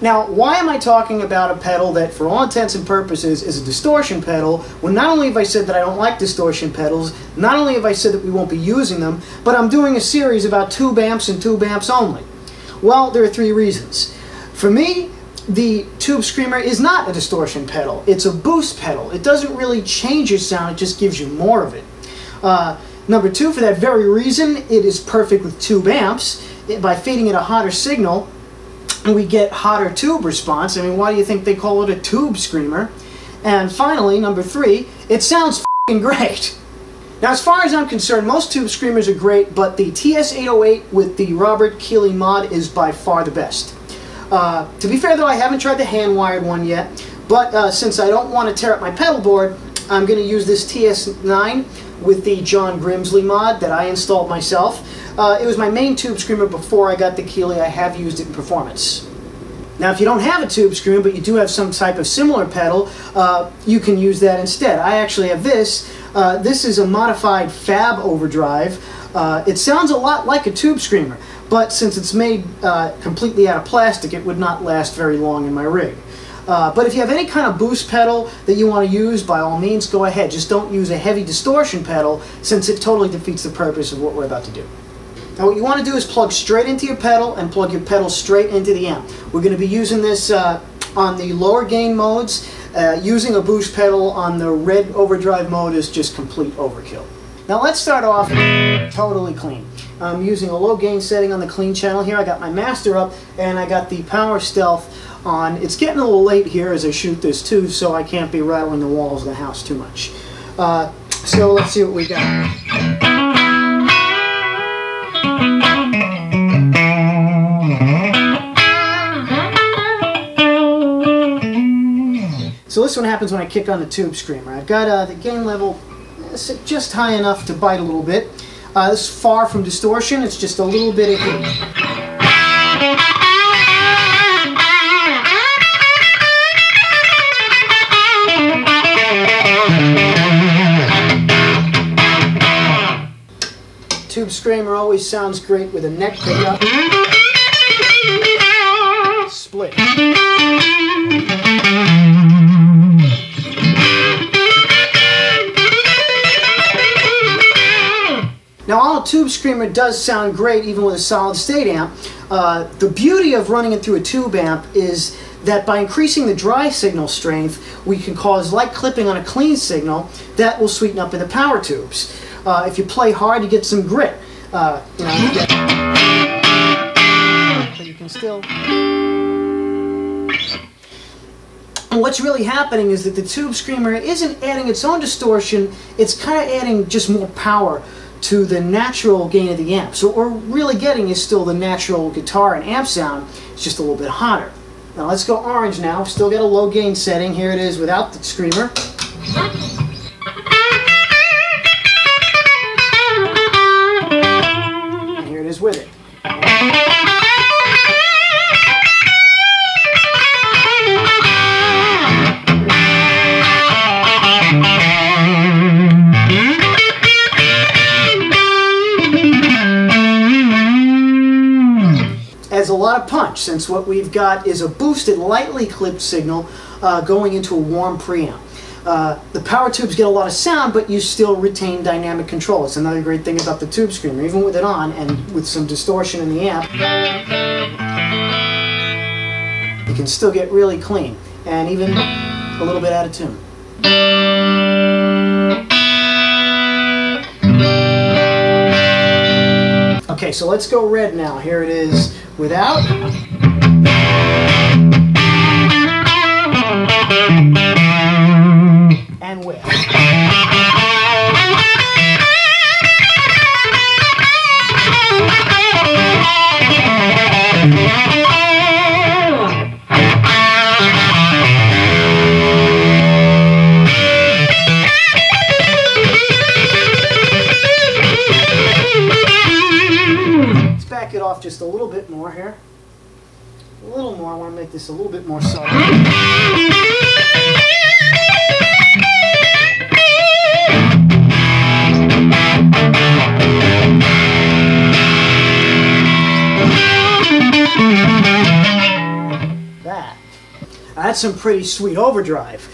Now, why am I talking about a pedal that, for all intents and purposes, is a distortion pedal, when not only have I said that I don't like distortion pedals, not only have I said that we won't be using them, but I'm doing a series about tube amps and tube amps only? Well, there are three reasons. For me, the Tube Screamer is not a distortion pedal. It's a boost pedal. It doesn't really change your sound, it just gives you more of it. Number two, for that very reason, it is perfect with tube amps. By feeding it a hotter signal, we get hotter tube response. I mean, why do you think they call it a Tube Screamer? And finally, number three, it sounds f***ing great. Now, as far as I'm concerned, most Tube Screamers are great, but the TS-808 with the Robert Keeley mod is by far the best. To be fair, though, I haven't tried the hand-wired one yet, but since I don't want to tear up my pedal board, I'm going to use this TS-9 with the John Grimsley mod that I installed myself. It was my main Tube Screamer before I got the Keeley. I have used it in performance. Now, if you don't have a Tube Screamer, but you do have some type of similar pedal, you can use that instead. I actually have this. This is a modified Fab overdrive. It sounds a lot like a Tube Screamer, but since it's made completely out of plastic, it would not last very long in my rig. But if you have any kind of boost pedal that you want to use, by all means, go ahead. Just don't use a heavy distortion pedal, since it totally defeats the purpose of what we're about to do. Now, what you want to do is plug straight into your pedal and plug your pedal straight into the amp. We're going to be using this on the lower gain modes. Using a boost pedal on the red overdrive mode is just complete overkill. Now, let's start off totally clean. I'm using a low gain setting on the clean channel here. I got my master up and I got the power stealth on. It's getting a little late here as I shoot this too, so I can't be rattling the walls of the house too much. So let's see what we got. So this one happens when I kick on the Tube Screamer. I've got the gain level just high enough to bite a little bit. This is far from distortion, it's just a little bit of hit. Tube Screamer always sounds great with a neck pickup. Split. Now, all a Tube Screamer does sound great even with a solid state amp. The beauty of running it through a tube amp is that by increasing the dry signal strength, we can cause light clipping on a clean signal that will sweeten up in the power tubes. If you play hard, you get some grit. But you can still... And what's really happening is that the Tube Screamer isn't adding its own distortion, it's kind of adding just more power to the natural gain of the amp. So what we're really getting is still the natural guitar and amp sound, it's just a little bit hotter. Now let's go orange now. Still got a low gain setting. Here it is without the Screamer. And here it is with it. Has a lot of punch, since what we've got is a boosted, lightly clipped signal going into a warm preamp. The power tubes get a lot of sound, but you still retain dynamic control. It's another great thing about the Tube Screamer. Even with it on and with some distortion in the amp, you can still get really clean and even a little bit out of tune. Okay, so let's go red now. Here it is without. And with. Back it off just a little bit more here. A little more. I want to make this a little bit more subtle. That that's some pretty sweet overdrive.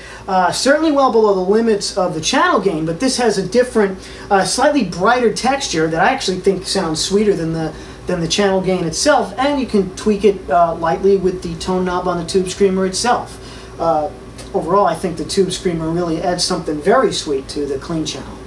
Certainly well below the limits of the channel gain, but this has a different, slightly brighter texture that I actually think sounds sweeter than the channel gain itself, and you can tweak it lightly with the tone knob on the Tube Screamer itself. Overall, I think the Tube Screamer really adds something very sweet to the clean channel.